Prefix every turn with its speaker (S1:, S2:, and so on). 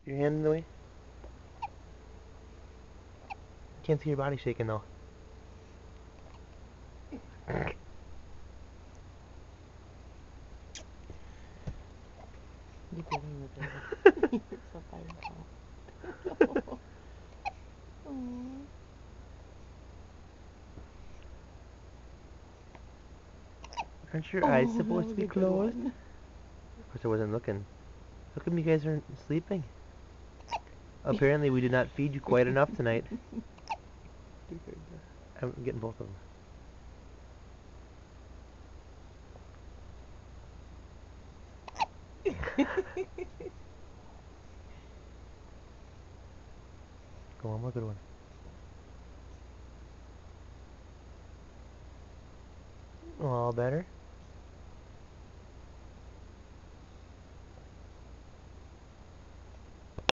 S1: Your hand in the way? Can't see your body shaking though.
S2: You're dealing with it. You're so by yourself. Aww.
S1: Aren't your eyes
S2: Oh, that
S1: supposed to
S2: was
S1: be
S2: a good
S1: closed?
S2: one.
S1: Of course I wasn't looking. How come you guys aren't sleeping? Apparently we did not feed you quite enough tonight. I'm getting both of them. Go on, more good one. All better?